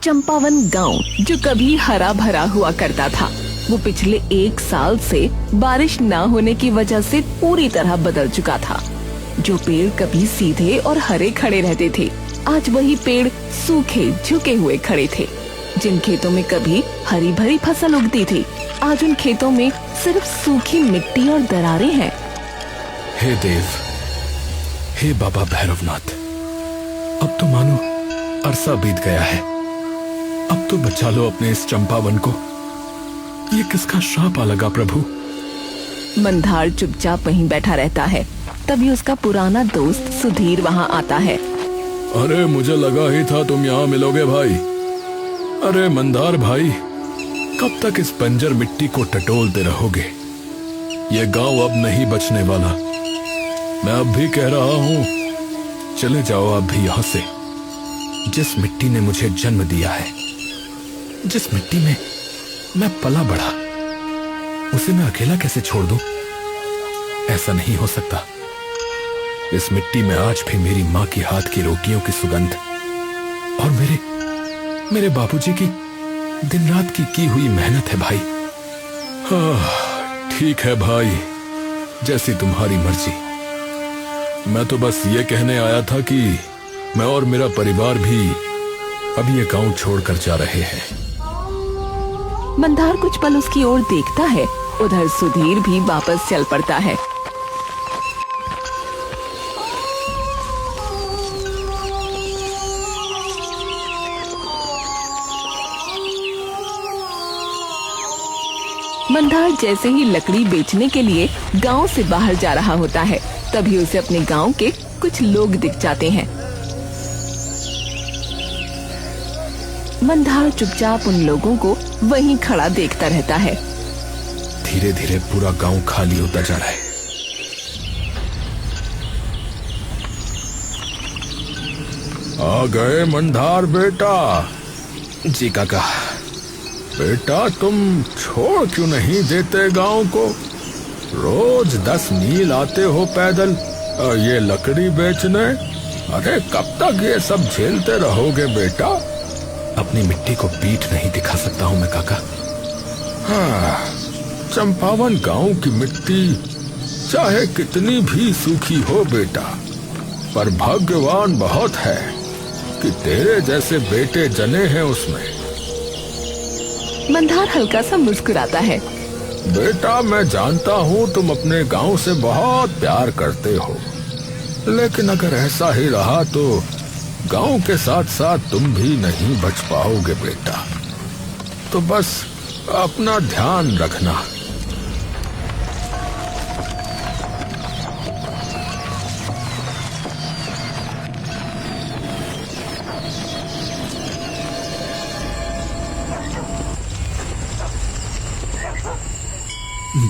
चंपावन गांव जो कभी हरा भरा हुआ करता था, वो पिछले 1 साल से बारिश न होने की वजह से पूरी तरह बदल चुका था। जो पेड़ कभी सीधे और हरे खड़े रहते थे, आज वही पेड़ सूखे झुके हुए खड़े थे। जिन खेतों में कभी हरी भरी फसल उगती थी, आज उन खेतों में सिर्फ सूखी मिट्टी और दरारें हैं। हे देव, हे बाबा भैरवनाथ, अब तो मानो अरसा बीत गया है। अब तो बचा लो अपने इस चंपावन को। ये किसका श्राप आ लगा प्रभु? मंदार चुपचाप वहीं बैठा रहता है। तभी उसका पुराना दोस्त सुधीर वहाँ आता है। अरे मुझे लगा ही था तुम यहाँ मिलोगे भाई। अरे मंदार भाई, कब तक इस बंजर मिट्टी को टटोलते रहोगे? ये गांव अब नहीं बचने वाला। मैं अब भी कह रहा हूँ, चले जाओ आप भी यहाँ से। जिस मिट्टी ने मुझे जन्म दिया है, जिस मिट्टी में मैं पला बढ़ा, उसे मैं अकेला कैसे छोड़ दूं? ऐसा नहीं हो सकता। इस मिट्टी में आज भी मेरी माँ की हाथ की रोटियों की सुगंध और मेरे बाबूजी की दिन रात की हुई मेहनत है भाई। हाँ, ठीक है भाई, जैसी तुम्हारी मर्जी। मैं तो बस ये कहने आया था कि मैं और मेरा परिवार भी अब ये गांव छोड़कर जा रहे हैं। मंदार कुछ पल उसकी ओर देखता है। उधर सुधीर भी वापस चल पड़ता है। मंदार जैसे ही लकड़ी बेचने के लिए गांव से बाहर जा रहा होता है, तभी उसे अपने गांव के कुछ लोग दिख जाते हैं। मंदार चुपचाप उन लोगों को वहीं खड़ा देखता रहता है। धीरे धीरे पूरा गांव खाली होता जा रहा है। आ गए मंदार बेटा। जी काका। बेटा, तुम छोड़ क्यों नहीं देते गांव को? रोज 10 मील आते हो पैदल ये लकड़ी बेचने। अरे कब तक ये सब झेलते रहोगे बेटा? अपनी मिट्टी को पीठ नहीं दिखा सकता हूँ मैं काका। हाँ, चंपावन गांव की मिट्टी चाहे कितनी भी सूखी हो बेटा, पर भाग्यवान बहुत है कि तेरे जैसे बेटे जने हैं उसमें। मंदार हल्का सा मुस्कुराता है। बेटा, मैं जानता हूँ तुम अपने गांव से बहुत प्यार करते हो, लेकिन अगर ऐसा ही रहा तो गांव के साथ साथ तुम भी नहीं बच पाओगे बेटा। तो बस अपना ध्यान रखना।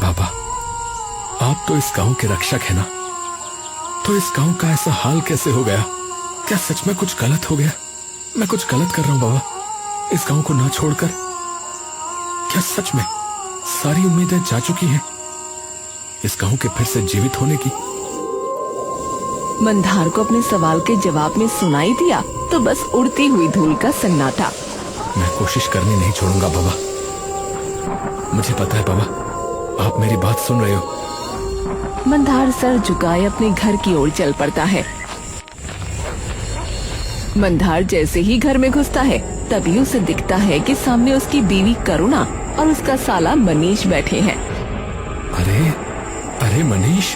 बाबा, आप तो इस गांव के रक्षक हैं ना? तो इस गांव का ऐसा हाल कैसे हो गया? क्या सच में कुछ गलत हो गया? मैं कुछ गलत कर रहा हूं बाबा, इस गांव को ना छोड़कर? क्या सच में सारी उम्मीदें जा चुकी हैं इस गांव के फिर से जीवित होने की? मंदार को अपने सवाल के जवाब में सुनाई दिया तो बस उड़ती हुई धूल का सन्नाटा। मैं कोशिश करनी नहीं छोड़ूंगा बाबा। मुझे पता है बाबा, आप मेरी बात सुन रहे हो। मंदार सर झुकाए अपने घर की ओर चल पड़ता है। मंदार जैसे ही घर में घुसता है, तभी उसे दिखता है कि सामने उसकी बीवी करुणा और उसका साला मनीष बैठे हैं। अरे मनीष,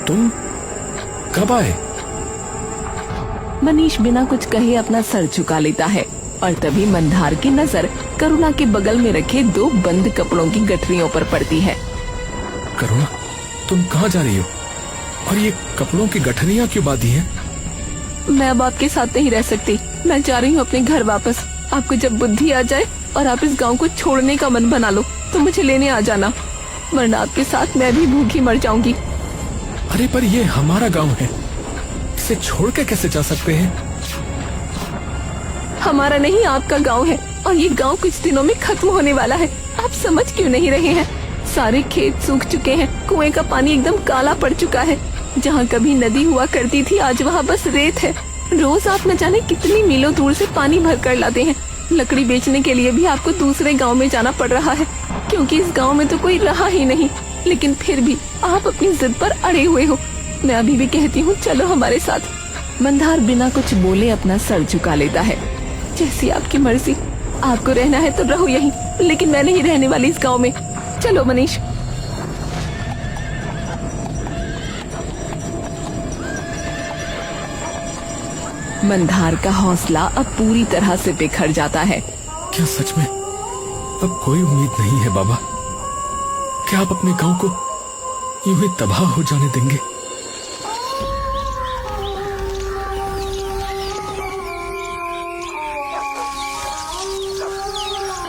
तुम कब आए? मनीष बिना कुछ कहे अपना सर झुका लेता है और तभी मंदार की नजर करुणा के बगल में रखे 2 बंद कपड़ों की गठरियों पर पड़ती है। करुणा, तुम कहाँ जा रही हो? और ये कपड़ों की गठरियाँ क्यों बांधी हैं? मैं अब आपके साथ नहीं रह सकती। मैं जा रही हूँ अपने घर वापस। आपको जब बुद्धि आ जाए और आप इस गांव को छोड़ने का मन बना लो तो मुझे लेने आ जाना, वरना आपके साथ मैं भी भूखी मर जाऊंगी। अरे पर ये हमारा गांव है, इसे छोड़ के कैसे जा सकते हैं? हमारा नहीं, आपका गांव है और ये गांव कुछ दिनों में खत्म होने वाला है। आप समझ क्यों नहीं रहे हैं? सारे खेत सूख चुके हैं, कुएं का पानी एकदम काला पड़ चुका है। जहाँ कभी नदी हुआ करती थी, आज वहाँ बस रेत है। रोज आप न जाने कितनी मीलों दूर से पानी भर कर लाते हैं, लकड़ी बेचने के लिए भी आपको दूसरे गांव में जाना पड़ रहा है, क्योंकि इस गांव में तो कोई रहा ही नहीं। लेकिन फिर भी आप अपनी जिद पर अड़े हुए हो। मैं अभी भी कहती हूँ, चलो हमारे साथ। मंदार बिना कुछ बोले अपना सर झुका लेता है। जैसी आपकी मर्जी, आपको रहना है तो रहो यहीं, लेकिन मैं नहीं रहने वाली इस गांव में। चलो मनीष। मंदार का हौसला अब पूरी तरह से बिखर जाता है। क्या सच में अब कोई उम्मीद नहीं है बाबा? क्या आप अपने गांव को यूं ही तबाह हो जाने देंगे?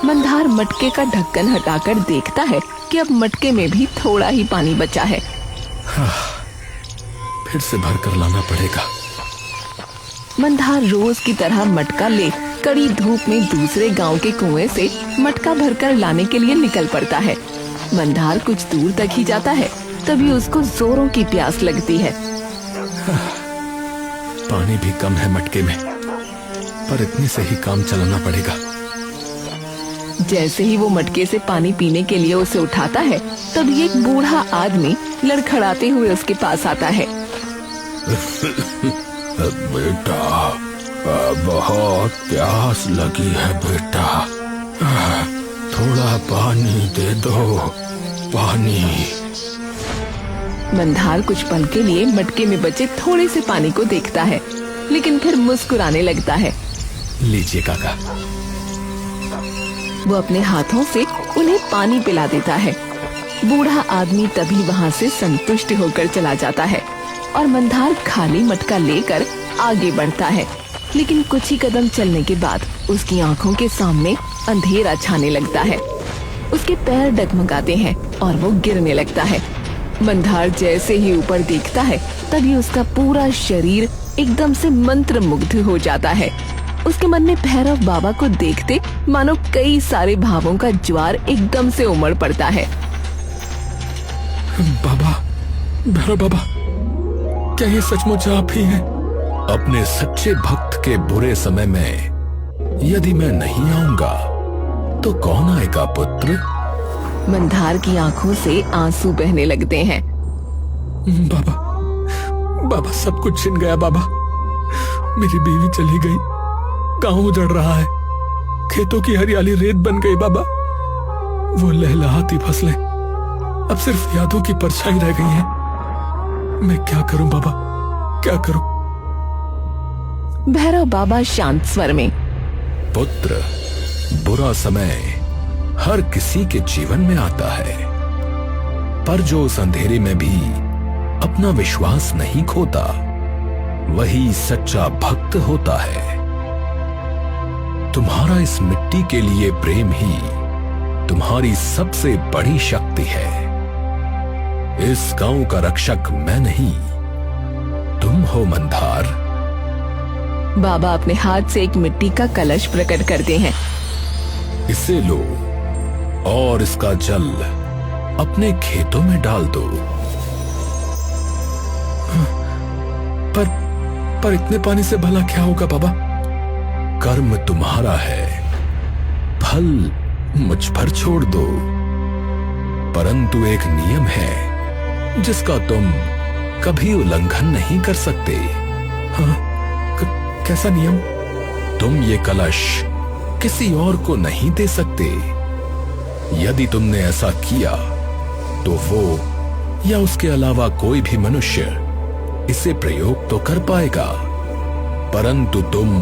मंदार मटके का ढक्कन हटाकर देखता है कि अब मटके में भी थोड़ा ही पानी बचा है। फिर से भर कर लाना पड़ेगा। मंदार रोज की तरह मटका ले कड़ी धूप में दूसरे गांव के कुएं से मटका भरकर लाने के लिए निकल पड़ता है। मंदार कुछ दूर तक ही जाता है, तभी उसको जोरों की प्यास लगती है। पानी भी कम है मटके में, पर इतने से ही काम चलाना पड़ेगा। जैसे ही वो मटके से पानी पीने के लिए उसे उठाता है, तभी एक बूढ़ा आदमी लड़खड़ाते हुए उसके पास आता है। बेटा, बहुत प्यास लगी है बेटा, थोड़ा पानी दे दो, पानी। मंदार कुछ पल के लिए मटके में बचे थोड़े से पानी को देखता है, लेकिन फिर मुस्कुराने लगता है। लीजिए काका। वो अपने हाथों से उन्हें पानी पिला देता है। बूढ़ा आदमी तभी वहाँ से संतुष्ट होकर चला जाता है और मंदार खाली मटका लेकर आगे बढ़ता है। लेकिन कुछ ही कदम चलने के बाद उसकी आंखों के सामने अंधेरा छाने लगता है। उसके पैर डगमगाते हैं और वो गिरने लगता है। मंदार जैसे ही ऊपर देखता है, तभी उसका पूरा शरीर एकदम से मंत्रमुग्ध हो जाता है। उसके मन में भैरव बाबा को देखते मानो कई सारे भावों का ज्वार एकदम से उमड़ पड़ता है। बाबा, भैरव बाबा, क्या ये सचमुच आप ही हैं? अपने सच्चे भक्त के बुरे समय में यदि मैं नहीं आऊंगा तो कौन आएगा पुत्र? मंदार की आंखों से आंसू बहने लगते हैं। बाबा, बाबा सब कुछ छिन गया बाबा। मेरी बीवी चली गई, गांव उजड़ रहा है, खेतों की हरियाली रेत बन गई बाबा। वो लहलहाती फसलें अब सिर्फ यादों की परछाई रह गई हैं। मैं क्या करूं बाबा, क्या करूं? भैरव बाबा शांत स्वर में, पुत्र, बुरा समय हर किसी के जीवन में आता है, पर जो उस अंधेरे में भी अपना विश्वास नहीं खोता, वही सच्चा भक्त होता है। तुम्हारा इस मिट्टी के लिए प्रेम ही तुम्हारी सबसे बड़ी शक्ति है। इस गांव का रक्षक मैं नहीं, तुम हो मंदार। बाबा अपने हाथ से एक मिट्टी का कलश प्रकट करते हैं। इसे लो और इसका जल अपने खेतों में डाल दो। पर इतने पानी से भला क्या होगा बाबा? कर्म तुम्हारा है, फल मुझ पर छोड़ दो। परंतु एक नियम है जिसका तुम कभी उल्लंघन नहीं कर सकते। हाँ, कैसा नियम? तुम ये कलश किसी और को नहीं दे सकते। यदि तुमने ऐसा किया तो वो या उसके अलावा कोई भी मनुष्य इसे प्रयोग तो कर पाएगा, परंतु तुम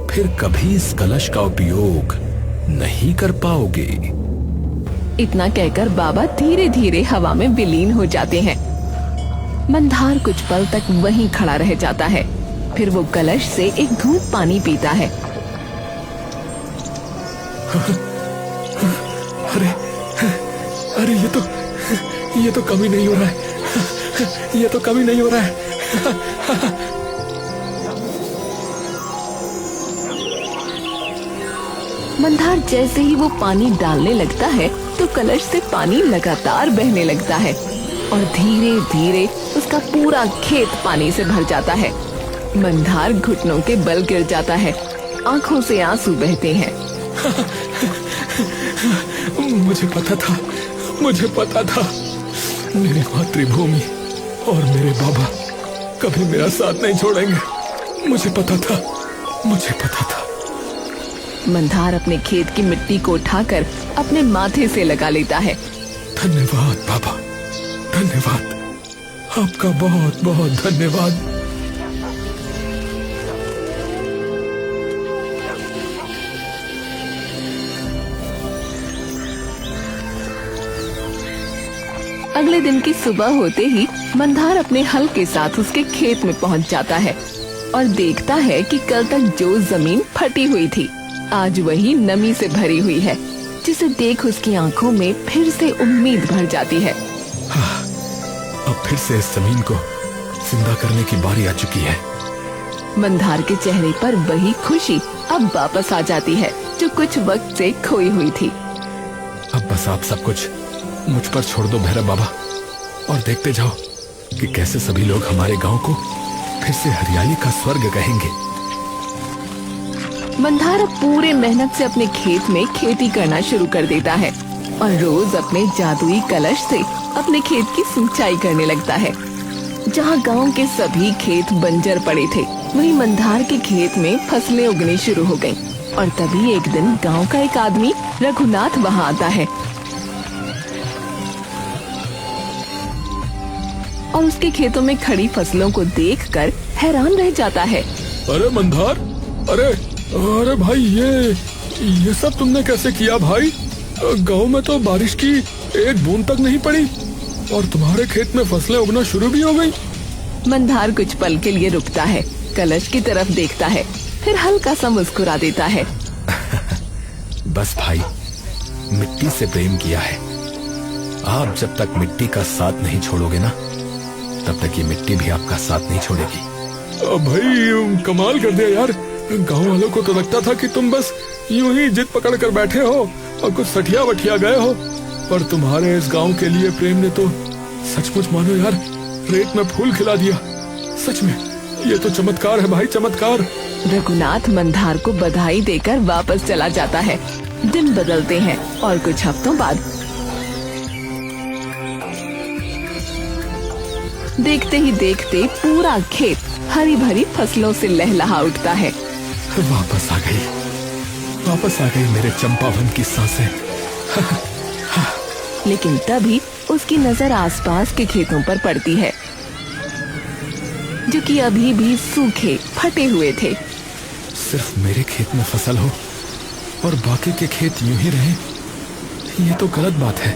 फिर कभी इस कलश का उपयोग नहीं कर पाओगे। इतना कहकर बाबा धीरे धीरे हवा में विलीन हो जाते हैं। मंदार कुछ पल तक वहीं खड़ा रह जाता है, फिर वो कलश से एक घूंट पानी पीता है। अरे ये तो कभी नहीं हो रहा है, ये तो कभी नहीं हो रहा है। मंदार जैसे ही वो पानी डालने लगता है तो कलश से पानी लगातार बहने लगता है और धीरे धीरे उसका पूरा खेत पानी से भर जाता है। मंदार घुटनों के बल गिर जाता है, आंखों से आंसू बहते हैं। मुझे पता था मेरी मातृभूमि और मेरे बाबा कभी मेरा साथ नहीं छोड़ेंगे। मुझे पता था। मंदार अपने खेत की मिट्टी को उठाकर अपने माथे से लगा लेता है। धन्यवाद बाबा, धन्यवाद, आपका बहुत बहुत धन्यवाद। अगले दिन की सुबह होते ही मंदार अपने हल के साथ उसके खेत में पहुंच जाता है और देखता है कि कल तक जो जमीन फटी हुई थी आज वही नमी से भरी हुई है, जिसे देख उसकी आंखों में फिर से उम्मीद भर जाती है। अब फिर से इस जमीन को जिंदा करने की बारी आ चुकी है। मंदार के चेहरे पर वही खुशी अब वापस आ जाती है जो कुछ वक्त से खोई हुई थी। अब बस आप सब कुछ मुझ पर छोड़ दो भैरव बाबा, और देखते जाओ कि कैसे सभी लोग हमारे गांव को फिर से हरियाली का स्वर्ग कहेंगे। मंदार पूरे मेहनत से अपने खेत में खेती करना शुरू कर देता है और रोज अपने जादुई कलश से अपने खेत की सिंचाई करने लगता है। जहाँ गांव के सभी खेत बंजर पड़े थे, वहीं मंदार के खेत में फसलें उगनी शुरू हो गईं। और तभी एक दिन गांव का एक आदमी रघुनाथ वहाँ आता है और उसके खेतों में खड़ी फसलों को देखकर हैरान रह जाता है। अरे मंदार, अरे भाई, ये सब तुमने कैसे किया भाई? गांव में तो बारिश की एक बूंद तक नहीं पड़ी और तुम्हारे खेत में फसलें उगना शुरू भी हो गई। मंदार कुछ पल के लिए रुकता है, कलश की तरफ देखता है, फिर हल्का सा मुस्कुरा देता है। बस भाई, मिट्टी से प्रेम किया है। आप जब तक मिट्टी का साथ नहीं छोड़ोगे ना, तब तक ये मिट्टी भी आपका साथ नहीं छोड़ेगी। भाई कमाल कर दिया यार। गांव वालों को तो लगता था कि तुम बस यूं ही जिद पकड़ कर बैठे हो और कुछ सठिया वठिया गए हो, पर तुम्हारे इस गांव के लिए प्रेम ने तो सचमुच मानो यार रेत में फूल खिला दिया। सच में ये तो चमत्कार है भाई, चमत्कार। रघुनाथ मंदार को बधाई देकर वापस चला जाता है। दिन बदलते हैं और कुछ हफ्तों बाद देखते ही देखते पूरा खेत हरी भरी फसलों से लहलहा उठता है। वापस आ गई मेरे चंपावन की सांसें। लेकिन तभी उसकी नजर आसपास के खेतों पर पड़ती है, जो कि अभी भी सूखे फटे हुए थे। सिर्फ मेरे खेत में फसल हो और बाकी के खेत यूं ही रहे, ये तो गलत बात है।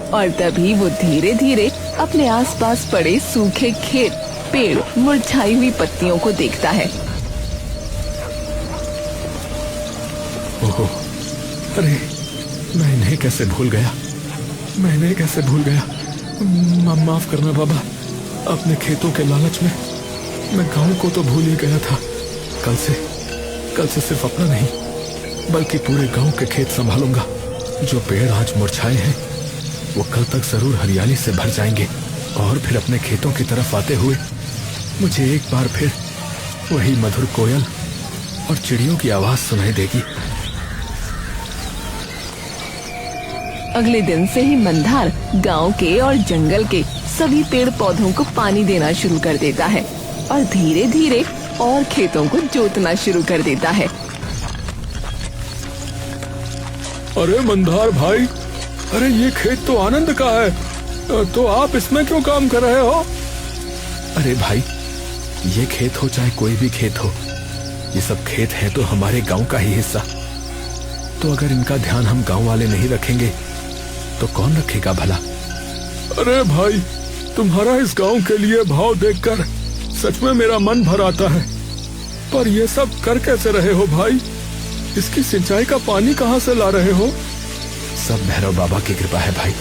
और तभी वो धीरे धीरे अपने आसपास पड़े सूखे खेत, पेड़, मुरझाई हुई पत्तियों को देखता है। ओहो, अरे मैं इन्हें कैसे भूल गया। माफ करना बाबा, अपने खेतों के लालच में मैं गांव को तो भूल ही गया था। कल से सिर्फ अपना नहीं बल्कि पूरे गांव के खेत संभालूंगा। जो पेड़ आज मुरझाए हैं वो कल तक जरूर हरियाली से भर जाएंगे और फिर अपने खेतों की तरफ आते हुए मुझे एक बार फिर वही मधुर कोयल और चिड़ियों की आवाज सुनाई देगी। अगले दिन से ही मंदार गांव के और जंगल के सभी पेड़ पौधों को पानी देना शुरू कर देता है और धीरे धीरे और खेतों को जोतना शुरू कर देता है। अरे मंदार भाई, अरे ये खेत तो आनंद का है, तो आप इसमें क्यों काम कर रहे हो? अरे भाई, ये खेत हो चाहे कोई भी खेत हो, ये सब खेत है तो हमारे गांव का ही हिस्सा। तो अगर इनका ध्यान हम गांव वाले नहीं रखेंगे तो कौन रखेगा भला? अरे भाई, तुम्हारा इस गांव के लिए भाव देखकर सच में मेरा मन भर आता है, पर ये सब कर कैसे रहे हो भाई? इसकी सिंचाई का पानी कहाँ से ला रहे हो? सब भैरव बाबा की कृपा है भाई।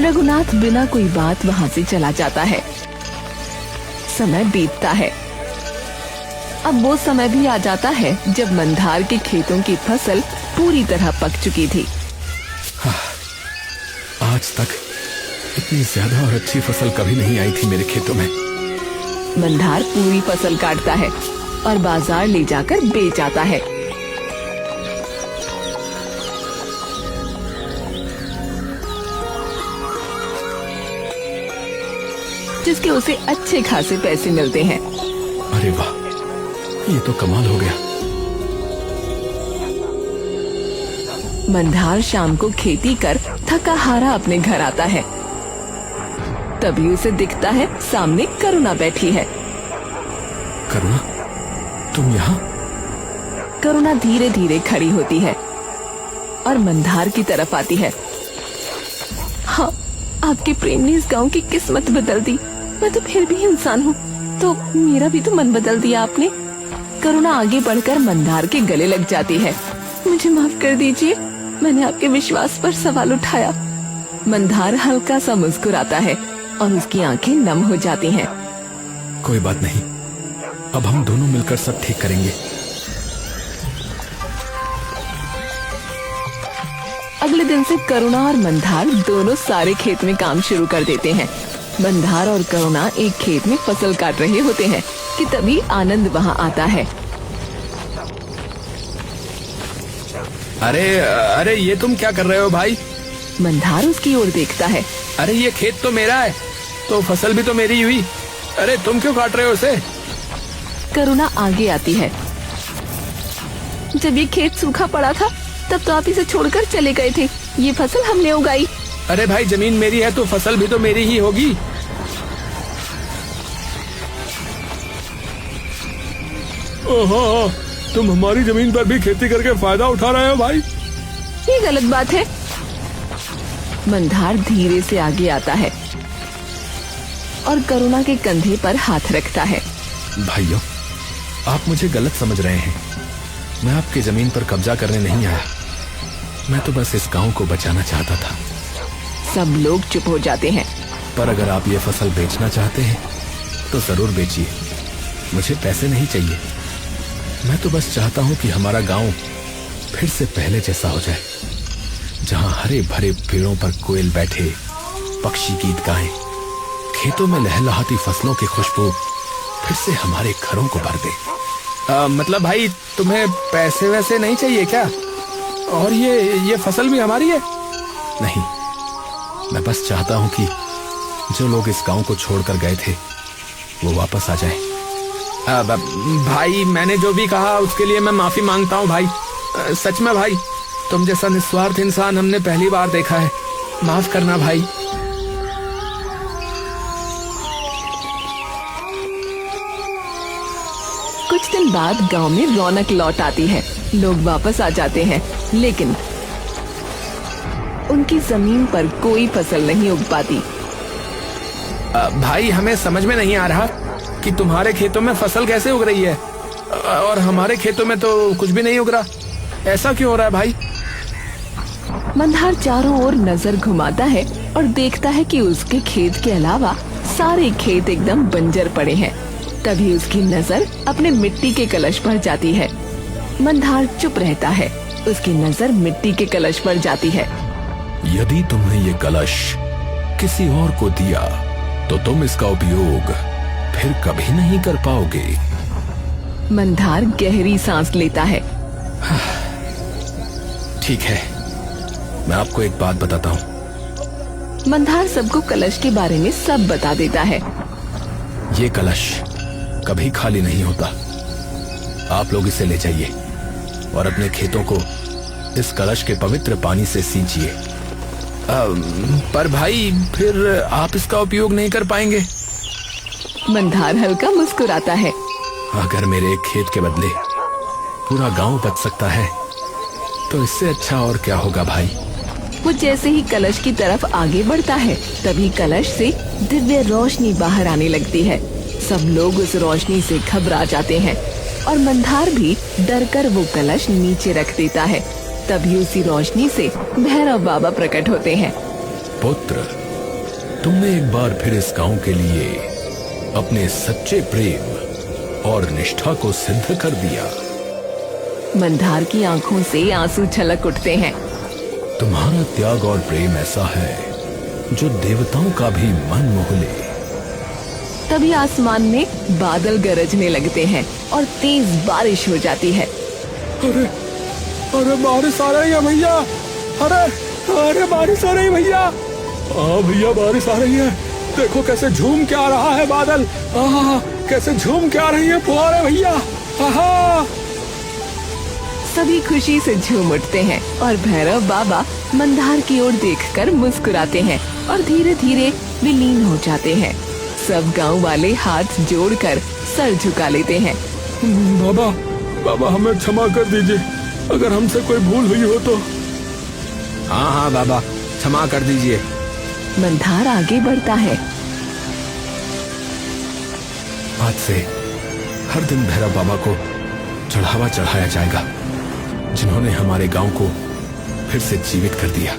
रघुनाथ बिना कोई बात वहाँ से चला जाता है। समय बीतता है। अब वो समय भी आ जाता है जब मंदार के खेतों की फसल पूरी तरह पक चुकी थी। आज तक इतनी ज्यादा और अच्छी फसल कभी नहीं आई थी मेरे खेतों में। मंदार पूरी फसल काटता है और बाजार ले जाकर बेच आता है। जिसके उसे अच्छे खासे पैसे मिलते हैं। अरे वाह, ये तो कमाल हो गया। मंदार शाम को खेती कर थका हारा अपने घर आता है। तभी उसे दिखता है सामने करुणा बैठी है। करुणा, तुम यहाँ? करुणा धीरे धीरे खड़ी होती है और मंदार की तरफ आती है। हाँ, आपके प्रेम ने इस गांव की किस्मत बदल दी। मैं तो फिर भी इंसान हूँ, तो मेरा भी तो मन बदल दिया आपने। करुणा आगे बढ़कर मंदार के गले लग जाती है। मुझे माफ कर दीजिए, मैंने आपके विश्वास पर सवाल उठाया। मंदार हल्का सा मुस्कुराता है और उसकी आंखें नम हो जाती हैं। कोई बात नहीं, अब हम दोनों मिलकर सब ठीक करेंगे। अगले दिन से करुणा और मंदार दोनों सारे खेत में काम शुरू कर देते हैं। मंदार और करुणा एक खेत में फसल काट रहे होते हैं कि तभी आनंद वहाँ आता है। अरे अरे, ये तुम क्या कर रहे हो भाई? मंदार उसकी ओर देखता है। अरे ये खेत तो मेरा है, तो फसल भी तो मेरी हुई। अरे तुम क्यों काट रहे हो उसे? करुणा आगे आती है। जब ये खेत सूखा पड़ा था तब तो आप इसे छोड़कर चले गए थे। ये फसल हमने उगाई। अरे भाई, जमीन मेरी है तो फसल भी तो मेरी ही होगी। ओहो, तुम हमारी जमीन पर भी खेती करके फायदा उठा रहे हो भाई। ये गलत बात है। मंदार धीरे से आगे आता है और करुणा के कंधे पर हाथ रखता है। भाइयों, आप मुझे गलत समझ रहे हैं। मैं आपकी जमीन पर कब्जा करने नहीं आया। मैं तो बस इस गांव को बचाना चाहता था। सब लोग चुप हो जाते हैं। पर अगर आप ये फसल बेचना चाहते हैं तो जरूर बेचिए, मुझे पैसे नहीं चाहिए। मैं तो बस चाहता हूँ कि हमारा गांव फिर से पहले जैसा हो जाए, जहाँ हरे भरे पेड़ों पर कोयल बैठे, पक्षी गीत गाएं, खेतों में लहलहाती फसलों की खुशबू फिर से हमारे घरों को भर दे। मतलब भाई, तुम्हें पैसे वैसे नहीं चाहिए क्या? और ये फसल भी हमारी है? नहीं, मैं बस चाहता हूँ कि जो लोग इस गांव को छोड़कर गए थे वो वापस आ जाएं। भाई, मैंने जो भी कहा उसके लिए मैं माफी मांगता हूँ भाई। सच में भाई, तुम जैसा निस्वार्थ इंसान हमने पहली बार देखा है। माफ करना भाई। कुछ दिन बाद गांव में रौनक लौट आती है। लोग वापस आ जाते हैं, लेकिन उनकी जमीन पर कोई फसल नहीं उग पाती। भाई, हमें समझ में नहीं आ रहा कि तुम्हारे खेतों में फसल कैसे उग रही है और हमारे खेतों में तो कुछ भी नहीं उग रहा। ऐसा क्यों हो रहा है भाई? मंदार चारों ओर नजर घुमाता है और देखता है कि उसके खेत के अलावा सारे खेत एकदम बंजर पड़े हैं। तभी उसकी नजर अपने मिट्टी के कलश पर जाती है। मंदार चुप रहता है। उसकी नजर मिट्टी के कलश पर जाती है। यदि तुमने ये कलश किसी और को दिया तो तुम इसका उपयोग फिर कभी नहीं कर पाओगे। मंदार गहरी सांस लेता है। ठीक है, मैं आपको एक बात बताता हूँ। मंदार सबको कलश के बारे में सब बता देता है। ये कलश कभी खाली नहीं होता। आप लोग इसे ले जाइए और अपने खेतों को इस कलश के पवित्र पानी से सींचिए। पर भाई, फिर आप इसका उपयोग नहीं कर पाएंगे। मंदार हल्का मुस्कुराता है। अगर मेरे एक खेत के बदले पूरा गांव बच सकता है तो इससे अच्छा और क्या होगा भाई। वो जैसे ही कलश की तरफ आगे बढ़ता है तभी कलश से दिव्य रोशनी बाहर आने लगती है। सब लोग उस रोशनी से घबरा जाते हैं और मंदार भी डरकर वो कलश नीचे रख देता है। तभी उसी रोशनी से भैरव बाबा प्रकट होते हैं। पुत्र, तुमने एक बार फिर इस गांव के लिए अपने सच्चे प्रेम और निष्ठा को सिद्ध कर दिया। मंदार की आंखों से आंसू छलक उठते हैं। तुम्हारा त्याग और प्रेम ऐसा है जो देवताओं का भी मन मोह ले। तभी आसमान में बादल गरजने लगते हैं और तेज बारिश हो जाती है। अरे अरे, बारिश आ रही है भैया। अरे अरे, बारिश आ रही है भैया। हाँ भैया, बारिश आ रही है। देखो कैसे झूम के आ रहा है बादल। आहा, कैसे झूम के आ रही है फुहारे भैया। आहा। सभी खुशी से झूम उठते हैं और भैरव बाबा मंदार की ओर देखकर मुस्कुराते हैं और धीरे धीरे विलीन हो जाते हैं। सब गांव वाले हाथ जोड़कर सर झुका लेते हैं। बाबा, बाबा हमें क्षमा कर दीजिए, अगर हमसे कोई भूल हुई हो तो। हाँ हाँ बाबा, क्षमा कर दीजिए। मंदार आगे बढ़ता है। आज से हर दिन भैरव बाबा को चढ़ावा चढ़ाया जाएगा, जिन्होंने हमारे गांव को फिर से जीवित कर दिया।